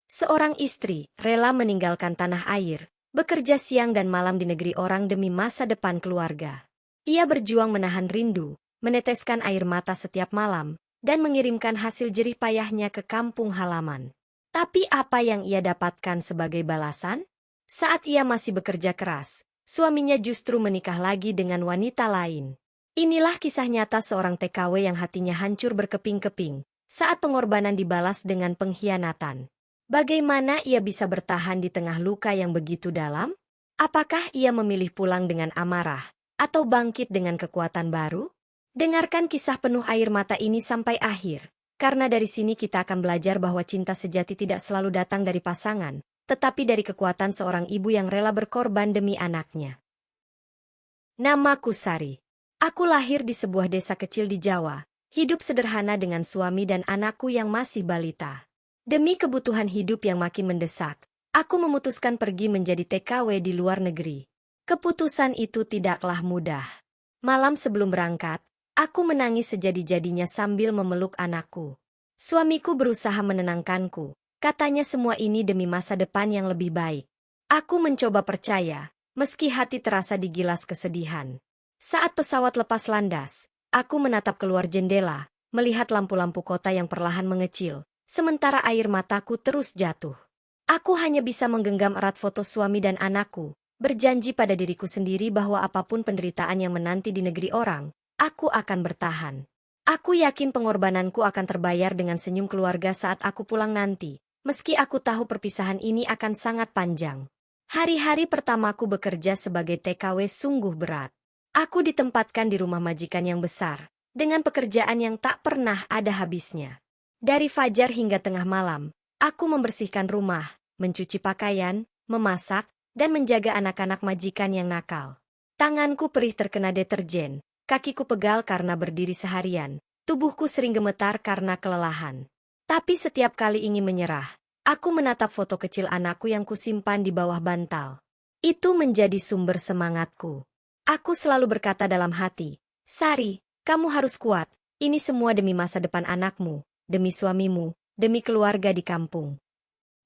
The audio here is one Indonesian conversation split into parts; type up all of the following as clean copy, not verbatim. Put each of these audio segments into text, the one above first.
Seorang istri rela meninggalkan tanah air, bekerja siang dan malam di negeri orang demi masa depan keluarga. Ia berjuang menahan rindu, meneteskan air mata setiap malam, dan mengirimkan hasil jerih payahnya ke kampung halaman. Tapi apa yang ia dapatkan sebagai balasan? Saat ia masih bekerja keras, suaminya justru menikah lagi dengan wanita lain. Inilah kisah nyata seorang TKW yang hatinya hancur berkeping-keping saat pengorbanan dibalas dengan pengkhianatan. Bagaimana ia bisa bertahan di tengah luka yang begitu dalam? Apakah ia memilih pulang dengan amarah, atau bangkit dengan kekuatan baru? Dengarkan kisah penuh air mata ini sampai akhir, karena dari sini kita akan belajar bahwa cinta sejati tidak selalu datang dari pasangan, tetapi dari kekuatan seorang ibu yang rela berkorban demi anaknya. Namaku Sari. Aku lahir di sebuah desa kecil di Jawa, hidup sederhana dengan suami dan anakku yang masih balita. Demi kebutuhan hidup yang makin mendesak, aku memutuskan pergi menjadi TKW di luar negeri. Keputusan itu tidaklah mudah. Malam sebelum berangkat, aku menangis sejadi-jadinya sambil memeluk anakku. Suamiku berusaha menenangkanku, katanya semua ini demi masa depan yang lebih baik. Aku mencoba percaya, meski hati terasa digilas kesedihan. Saat pesawat lepas landas, aku menatap keluar jendela, melihat lampu-lampu kota yang perlahan mengecil. Sementara air mataku terus jatuh. Aku hanya bisa menggenggam erat foto suami dan anakku, berjanji pada diriku sendiri bahwa apapun penderitaan yang menanti di negeri orang, aku akan bertahan. Aku yakin pengorbananku akan terbayar dengan senyum keluarga saat aku pulang nanti, meski aku tahu perpisahan ini akan sangat panjang. Hari-hari pertamaku bekerja sebagai TKW sungguh berat. Aku ditempatkan di rumah majikan yang besar, dengan pekerjaan yang tak pernah ada habisnya. Dari fajar hingga tengah malam, aku membersihkan rumah, mencuci pakaian, memasak, dan menjaga anak-anak majikan yang nakal. Tanganku perih terkena deterjen, kakiku pegal karena berdiri seharian, tubuhku sering gemetar karena kelelahan. Tapi setiap kali ingin menyerah, aku menatap foto kecil anakku yang kusimpan di bawah bantal. Itu menjadi sumber semangatku. Aku selalu berkata dalam hati, "Sari, kamu harus kuat, ini semua demi masa depan anakmu. Demi suamimu, demi keluarga di kampung."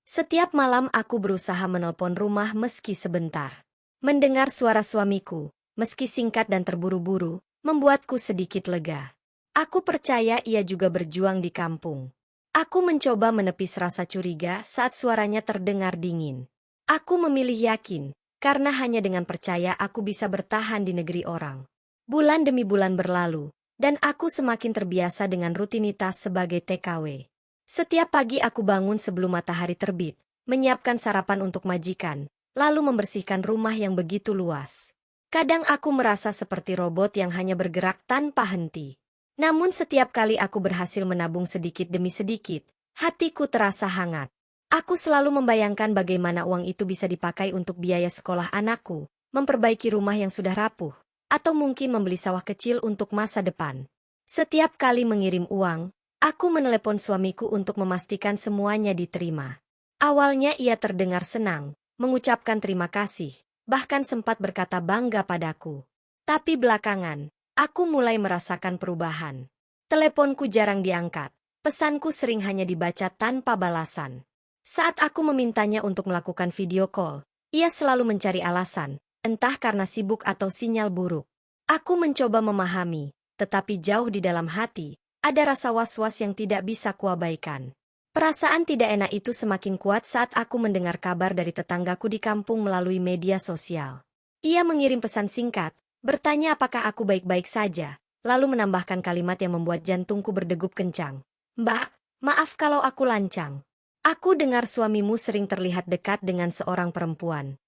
Setiap malam aku berusaha menelpon rumah meski sebentar. Mendengar suara suamiku, meski singkat dan terburu-buru, membuatku sedikit lega. Aku percaya ia juga berjuang di kampung. Aku mencoba menepis rasa curiga saat suaranya terdengar dingin. Aku memilih yakin, karena hanya dengan percaya aku bisa bertahan di negeri orang. Bulan demi bulan berlalu, dan aku semakin terbiasa dengan rutinitas sebagai TKW. Setiap pagi aku bangun sebelum matahari terbit, menyiapkan sarapan untuk majikan, lalu membersihkan rumah yang begitu luas. Kadang aku merasa seperti robot yang hanya bergerak tanpa henti. Namun setiap kali aku berhasil menabung sedikit demi sedikit, hatiku terasa hangat. Aku selalu membayangkan bagaimana uang itu bisa dipakai untuk biaya sekolah anakku, memperbaiki rumah yang sudah rapuh, atau mungkin membeli sawah kecil untuk masa depan. Setiap kali mengirim uang, aku menelepon suamiku untuk memastikan semuanya diterima. Awalnya ia terdengar senang, mengucapkan terima kasih, bahkan sempat berkata bangga padaku. Tapi belakangan, aku mulai merasakan perubahan. Teleponku jarang diangkat, pesanku sering hanya dibaca tanpa balasan. Saat aku memintanya untuk melakukan video call, ia selalu mencari alasan, entah karena sibuk atau sinyal buruk. Aku mencoba memahami, tetapi jauh di dalam hati, ada rasa was-was yang tidak bisa kuabaikan. Perasaan tidak enak itu semakin kuat saat aku mendengar kabar dari tetanggaku di kampung melalui media sosial. Ia mengirim pesan singkat, bertanya apakah aku baik-baik saja, lalu menambahkan kalimat yang membuat jantungku berdegup kencang. "Mbak, maaf kalau aku lancang. Aku dengar suamimu sering terlihat dekat dengan seorang perempuan."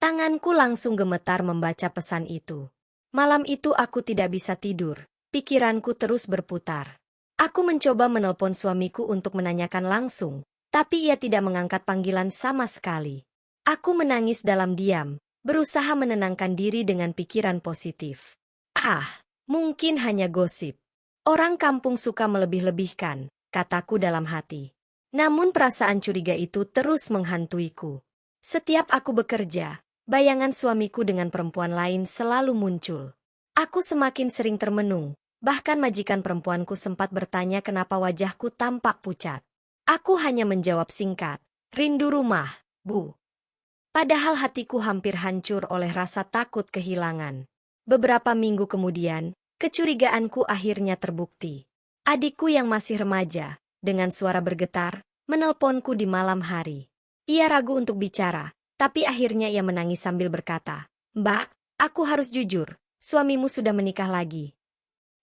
Tanganku langsung gemetar membaca pesan itu. Malam itu aku tidak bisa tidur, pikiranku terus berputar. Aku mencoba menelpon suamiku untuk menanyakan langsung, tapi ia tidak mengangkat panggilan sama sekali. Aku menangis dalam diam, berusaha menenangkan diri dengan pikiran positif. Mungkin hanya gosip. Orang kampung suka melebih-lebihkan, kataku dalam hati. Namun perasaan curiga itu terus menghantuiku. Setiap aku bekerja, bayangan suamiku dengan perempuan lain selalu muncul. Aku semakin sering termenung, bahkan majikan perempuanku sempat bertanya kenapa wajahku tampak pucat. Aku hanya menjawab singkat, Rindu rumah, Bu. Padahal hatiku hampir hancur oleh rasa takut kehilangan. Beberapa minggu kemudian, kecurigaanku akhirnya terbukti. Adikku yang masih remaja, dengan suara bergetar, menelponku di malam hari. Ia ragu untuk bicara, tapi akhirnya ia menangis sambil berkata, "Mbak, aku harus jujur, suamimu sudah menikah lagi."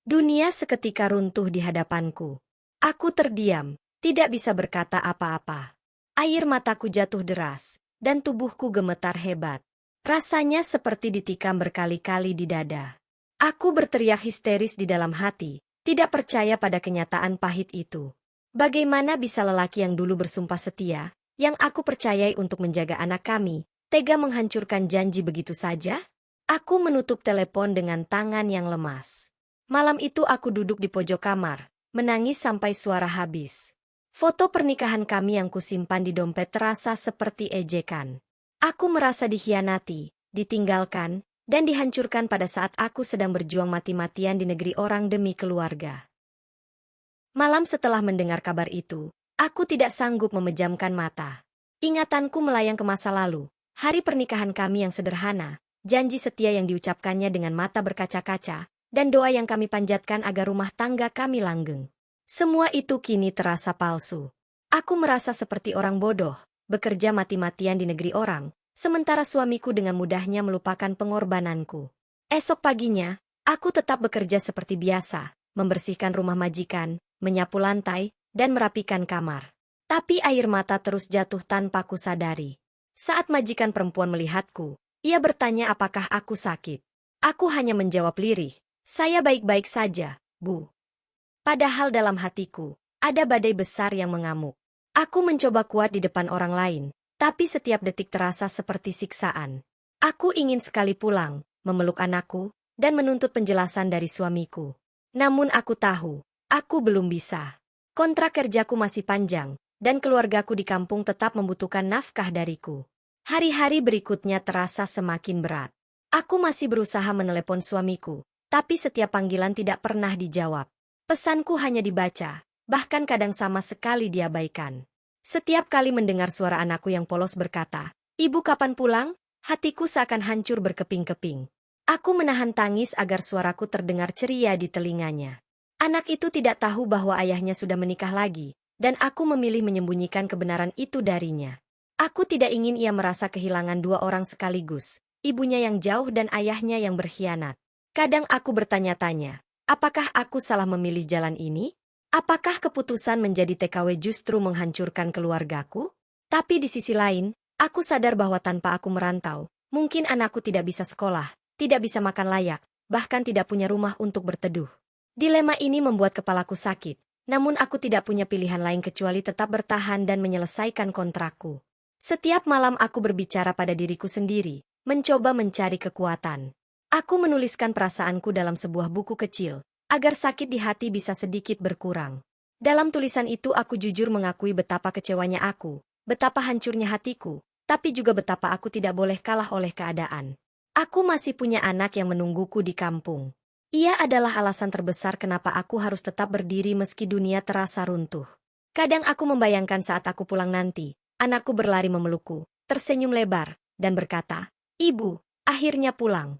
Dunia seketika runtuh di hadapanku. Aku terdiam, tidak bisa berkata apa-apa. Air mataku jatuh deras, dan tubuhku gemetar hebat. Rasanya seperti ditikam berkali-kali di dada. Aku berteriak histeris di dalam hati, tidak percaya pada kenyataan pahit itu. Bagaimana bisa lelaki yang dulu bersumpah setia, yang aku percayai untuk menjaga anak kami, tega menghancurkan janji begitu saja? Aku menutup telepon dengan tangan yang lemas. Malam itu aku duduk di pojok kamar, menangis sampai suara habis. Foto pernikahan kami yang kusimpan di dompet terasa seperti ejekan. Aku merasa dikhianati, ditinggalkan, dan dihancurkan pada saat aku sedang berjuang mati-matian di negeri orang demi keluarga. Malam setelah mendengar kabar itu, aku tidak sanggup memejamkan mata. Ingatanku melayang ke masa lalu, hari pernikahan kami yang sederhana, janji setia yang diucapkannya dengan mata berkaca-kaca, dan doa yang kami panjatkan agar rumah tangga kami langgeng. Semua itu kini terasa palsu. Aku merasa seperti orang bodoh, bekerja mati-matian di negeri orang, sementara suamiku dengan mudahnya melupakan pengorbananku. Esok paginya, aku tetap bekerja seperti biasa, membersihkan rumah majikan, menyapu lantai, dan merapikan kamar. Tapi air mata terus jatuh tanpa kusadari. Saat majikan perempuan melihatku, ia bertanya apakah aku sakit. Aku hanya menjawab lirih, "Saya baik-baik saja, Bu." Padahal dalam hatiku, ada badai besar yang mengamuk. Aku mencoba kuat di depan orang lain, tapi setiap detik terasa seperti siksaan. Aku ingin sekali pulang, memeluk anakku, dan menuntut penjelasan dari suamiku. Namun aku tahu, aku belum bisa. Kontrak kerjaku masih panjang, dan keluargaku di kampung tetap membutuhkan nafkah dariku. Hari-hari berikutnya terasa semakin berat. Aku masih berusaha menelepon suamiku, tapi setiap panggilan tidak pernah dijawab. Pesanku hanya dibaca, bahkan kadang sama sekali diabaikan. Setiap kali mendengar suara anakku yang polos berkata, "Ibu kapan pulang?" hatiku seakan hancur berkeping-keping. Aku menahan tangis agar suaraku terdengar ceria di telinganya. Anak itu tidak tahu bahwa ayahnya sudah menikah lagi, dan aku memilih menyembunyikan kebenaran itu darinya. Aku tidak ingin ia merasa kehilangan dua orang sekaligus, ibunya yang jauh dan ayahnya yang berkhianat. Kadang aku bertanya-tanya, apakah aku salah memilih jalan ini? Apakah keputusan menjadi TKW justru menghancurkan keluargaku? Tapi di sisi lain, aku sadar bahwa tanpa aku merantau, mungkin anakku tidak bisa sekolah, tidak bisa makan layak, bahkan tidak punya rumah untuk berteduh. Dilema ini membuat kepalaku sakit, namun aku tidak punya pilihan lain kecuali tetap bertahan dan menyelesaikan kontrakku. Setiap malam aku berbicara pada diriku sendiri, mencoba mencari kekuatan. Aku menuliskan perasaanku dalam sebuah buku kecil, agar sakit di hati bisa sedikit berkurang. Dalam tulisan itu aku jujur mengakui betapa kecewanya aku, betapa hancurnya hatiku, tapi juga betapa aku tidak boleh kalah oleh keadaan. Aku masih punya anak yang menungguku di kampung. Ia adalah alasan terbesar kenapa aku harus tetap berdiri meski dunia terasa runtuh. Kadang aku membayangkan saat aku pulang nanti, anakku berlari memelukku, tersenyum lebar, dan berkata, "Ibu, akhirnya pulang."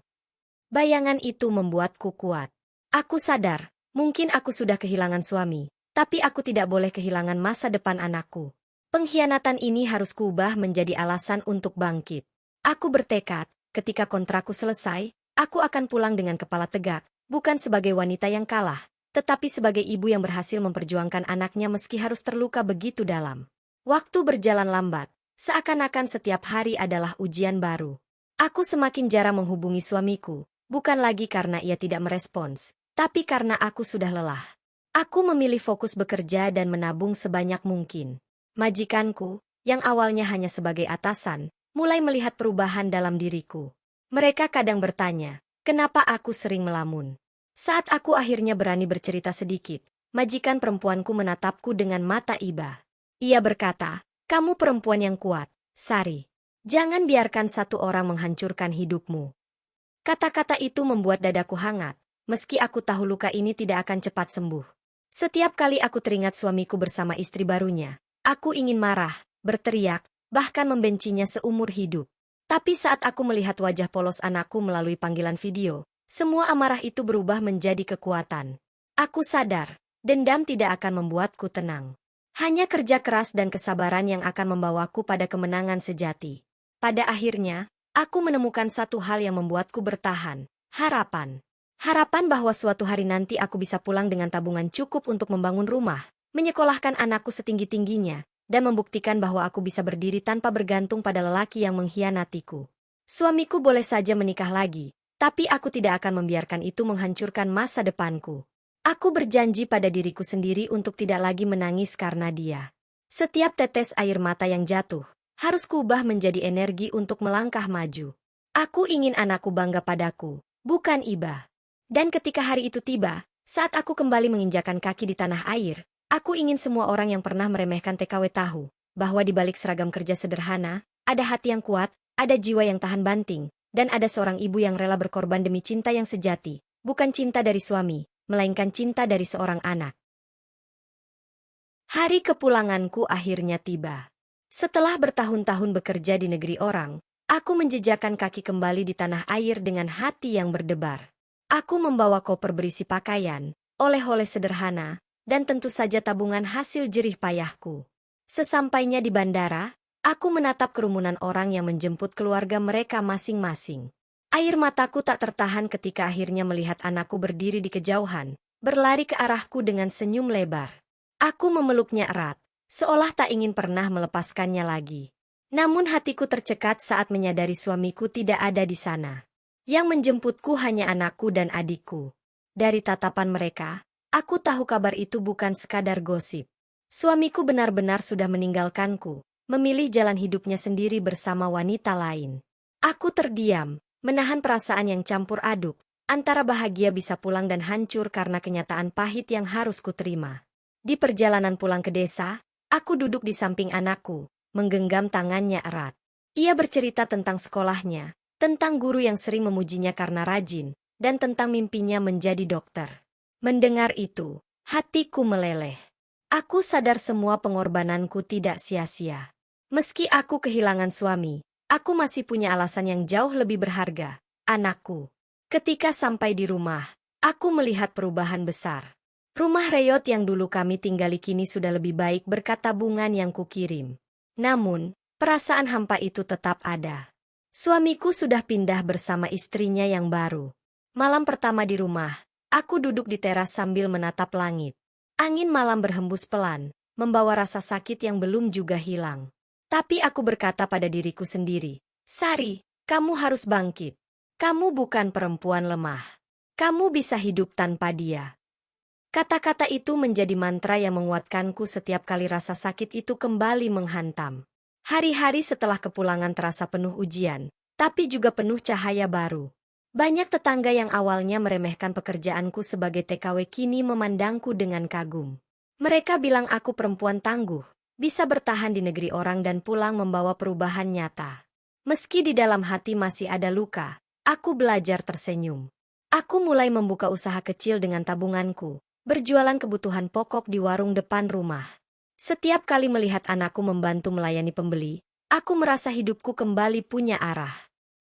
Bayangan itu membuatku kuat. Aku sadar, mungkin aku sudah kehilangan suami, tapi aku tidak boleh kehilangan masa depan anakku. Pengkhianatan ini harus kuubah menjadi alasan untuk bangkit. Aku bertekad, ketika kontrakku selesai, aku akan pulang dengan kepala tegak, bukan sebagai wanita yang kalah, tetapi sebagai ibu yang berhasil memperjuangkan anaknya meski harus terluka begitu dalam. Waktu berjalan lambat, seakan-akan setiap hari adalah ujian baru. Aku semakin jarang menghubungi suamiku, bukan lagi karena ia tidak merespons, tapi karena aku sudah lelah. Aku memilih fokus bekerja dan menabung sebanyak mungkin. Majikanku, yang awalnya hanya sebagai atasan, mulai melihat perubahan dalam diriku. Mereka kadang bertanya, kenapa aku sering melamun. Saat aku akhirnya berani bercerita sedikit, majikan perempuanku menatapku dengan mata iba. Ia berkata, "Kamu perempuan yang kuat, Sari. Jangan biarkan satu orang menghancurkan hidupmu." Kata-kata itu membuat dadaku hangat, meski aku tahu luka ini tidak akan cepat sembuh. Setiap kali aku teringat suamiku bersama istri barunya, aku ingin marah, berteriak, bahkan membencinya seumur hidup. Tapi saat aku melihat wajah polos anakku melalui panggilan video, semua amarah itu berubah menjadi kekuatan. Aku sadar, dendam tidak akan membuatku tenang. Hanya kerja keras dan kesabaran yang akan membawaku pada kemenangan sejati. Pada akhirnya, aku menemukan satu hal yang membuatku bertahan, harapan. Harapan bahwa suatu hari nanti aku bisa pulang dengan tabungan cukup untuk membangun rumah, menyekolahkan anakku setinggi-tingginya, dan membuktikan bahwa aku bisa berdiri tanpa bergantung pada lelaki yang mengkhianatiku. Suamiku boleh saja menikah lagi, tapi aku tidak akan membiarkan itu menghancurkan masa depanku. Aku berjanji pada diriku sendiri untuk tidak lagi menangis karena dia. Setiap tetes air mata yang jatuh, harus kuubah menjadi energi untuk melangkah maju. Aku ingin anakku bangga padaku, bukan iba. Dan ketika hari itu tiba, saat aku kembali menginjakan kaki di tanah air, aku ingin semua orang yang pernah meremehkan TKW tahu, bahwa di balik seragam kerja sederhana, ada hati yang kuat, ada jiwa yang tahan banting, dan ada seorang ibu yang rela berkorban demi cinta yang sejati, bukan cinta dari suami, melainkan cinta dari seorang anak. Hari kepulanganku akhirnya tiba. Setelah bertahun-tahun bekerja di negeri orang, aku menjejakkan kaki kembali di tanah air dengan hati yang berdebar. Aku membawa koper berisi pakaian, oleh-oleh sederhana, dan tentu saja tabungan hasil jerih payahku. Sesampainya di bandara, aku menatap kerumunan orang yang menjemput keluarga mereka masing-masing. Air mataku tak tertahan ketika akhirnya melihat anakku berdiri di kejauhan, berlari ke arahku dengan senyum lebar. Aku memeluknya erat, seolah tak ingin pernah melepaskannya lagi. Namun hatiku tercekat saat menyadari suamiku tidak ada di sana. Yang menjemputku hanya anakku dan adikku. Dari tatapan mereka, aku tahu kabar itu bukan sekadar gosip. Suamiku benar-benar sudah meninggalkanku, memilih jalan hidupnya sendiri bersama wanita lain. Aku terdiam, menahan perasaan yang campur aduk, antara bahagia bisa pulang dan hancur karena kenyataan pahit yang harus kuterima. Di perjalanan pulang ke desa, aku duduk di samping anakku, menggenggam tangannya erat. Ia bercerita tentang sekolahnya, tentang guru yang sering memujinya karena rajin, dan tentang mimpinya menjadi dokter. Mendengar itu, hatiku meleleh. Aku sadar semua pengorbananku tidak sia-sia. Meski aku kehilangan suami, aku masih punya alasan yang jauh lebih berharga, anakku. Ketika sampai di rumah, aku melihat perubahan besar. Rumah reyot yang dulu kami tinggali kini sudah lebih baik berkat tabungan yang kukirim. Namun, perasaan hampa itu tetap ada. Suamiku sudah pindah bersama istrinya yang baru. Malam pertama di rumah, aku duduk di teras sambil menatap langit. Angin malam berhembus pelan, membawa rasa sakit yang belum juga hilang. Tapi aku berkata pada diriku sendiri, Sari, kamu harus bangkit. Kamu bukan perempuan lemah. Kamu bisa hidup tanpa dia. Kata-kata itu menjadi mantra yang menguatkanku setiap kali rasa sakit itu kembali menghantam. Hari-hari setelah kepulangan terasa penuh ujian, tapi juga penuh cahaya baru. Banyak tetangga yang awalnya meremehkan pekerjaanku sebagai TKW kini memandangku dengan kagum. Mereka bilang aku perempuan tangguh, bisa bertahan di negeri orang dan pulang membawa perubahan nyata. Meski di dalam hati masih ada luka, aku belajar tersenyum. Aku mulai membuka usaha kecil dengan tabunganku, berjualan kebutuhan pokok di warung depan rumah. Setiap kali melihat anakku membantu melayani pembeli, aku merasa hidupku kembali punya arah.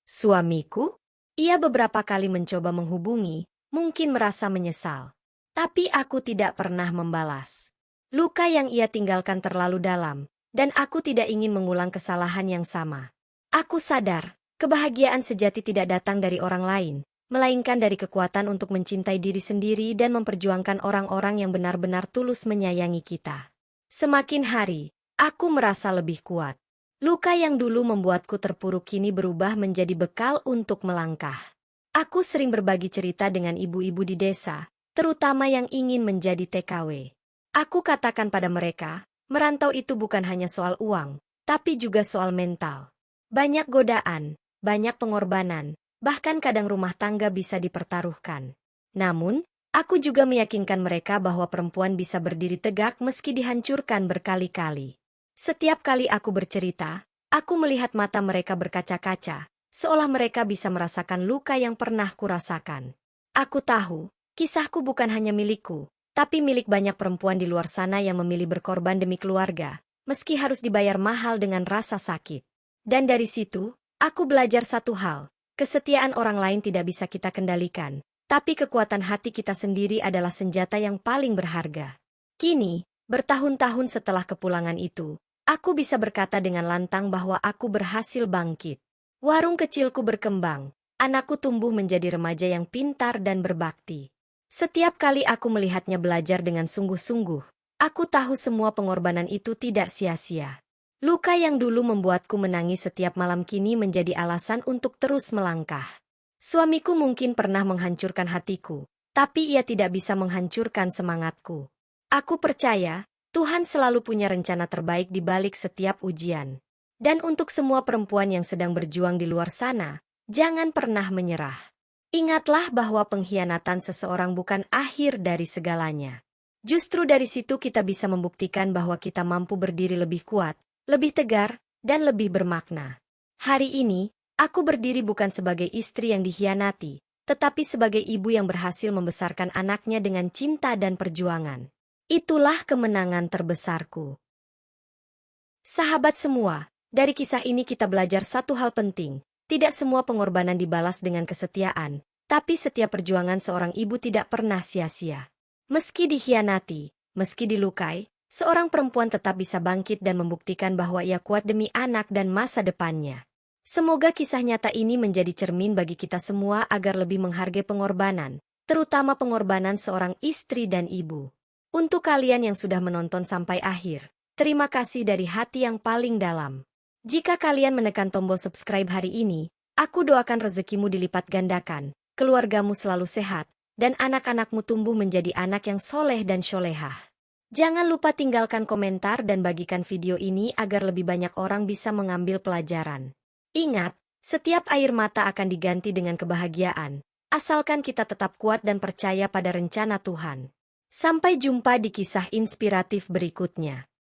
Suamiku? Ia beberapa kali mencoba menghubungi, mungkin merasa menyesal. Tapi aku tidak pernah membalas. Luka yang ia tinggalkan terlalu dalam, dan aku tidak ingin mengulang kesalahan yang sama. Aku sadar, kebahagiaan sejati tidak datang dari orang lain, melainkan dari kekuatan untuk mencintai diri sendiri dan memperjuangkan orang-orang yang benar-benar tulus menyayangi kita. Semakin hari, aku merasa lebih kuat. Luka yang dulu membuatku terpuruk kini berubah menjadi bekal untuk melangkah. Aku sering berbagi cerita dengan ibu-ibu di desa, terutama yang ingin menjadi TKW. Aku katakan pada mereka, merantau itu bukan hanya soal uang, tapi juga soal mental. Banyak godaan, banyak pengorbanan, bahkan kadang rumah tangga bisa dipertaruhkan. Namun, aku juga meyakinkan mereka bahwa perempuan bisa berdiri tegak meski dihancurkan berkali-kali. Setiap kali aku bercerita, aku melihat mata mereka berkaca-kaca, seolah mereka bisa merasakan luka yang pernah kurasakan. Aku tahu, kisahku bukan hanya milikku, tapi milik banyak perempuan di luar sana yang memilih berkorban demi keluarga, meski harus dibayar mahal dengan rasa sakit. Dan dari situ, aku belajar satu hal, kesetiaan orang lain tidak bisa kita kendalikan, tapi kekuatan hati kita sendiri adalah senjata yang paling berharga. Kini, bertahun-tahun setelah kepulangan itu, aku bisa berkata dengan lantang bahwa aku berhasil bangkit. Warung kecilku berkembang, anakku tumbuh menjadi remaja yang pintar dan berbakti. Setiap kali aku melihatnya belajar dengan sungguh-sungguh, aku tahu semua pengorbanan itu tidak sia-sia. Luka yang dulu membuatku menangis setiap malam kini menjadi alasan untuk terus melangkah. Suamiku mungkin pernah menghancurkan hatiku, tapi ia tidak bisa menghancurkan semangatku. Aku percaya, Tuhan selalu punya rencana terbaik di balik setiap ujian. Dan untuk semua perempuan yang sedang berjuang di luar sana, jangan pernah menyerah. Ingatlah bahwa pengkhianatan seseorang bukan akhir dari segalanya. Justru dari situ kita bisa membuktikan bahwa kita mampu berdiri lebih kuat, lebih tegar, dan lebih bermakna. Hari ini, aku berdiri bukan sebagai istri yang dikhianati, tetapi sebagai ibu yang berhasil membesarkan anaknya dengan cinta dan perjuangan. Itulah kemenangan terbesarku. Sahabat semua, dari kisah ini kita belajar satu hal penting. Tidak semua pengorbanan dibalas dengan kesetiaan, tapi setiap perjuangan seorang ibu tidak pernah sia-sia. Meski dikhianati, meski dilukai, seorang perempuan tetap bisa bangkit dan membuktikan bahwa ia kuat demi anak dan masa depannya. Semoga kisah nyata ini menjadi cermin bagi kita semua agar lebih menghargai pengorbanan, terutama pengorbanan seorang istri dan ibu. Untuk kalian yang sudah menonton sampai akhir, terima kasih dari hati yang paling dalam. Jika kalian menekan tombol subscribe hari ini, aku doakan rezekimu dilipat gandakan, keluargamu selalu sehat, dan anak-anakmu tumbuh menjadi anak yang soleh dan solehah. Jangan lupa tinggalkan komentar dan bagikan video ini agar lebih banyak orang bisa mengambil pelajaran. Ingat, setiap air mata akan diganti dengan kebahagiaan, asalkan kita tetap kuat dan percaya pada rencana Tuhan. Sampai jumpa di kisah inspiratif berikutnya.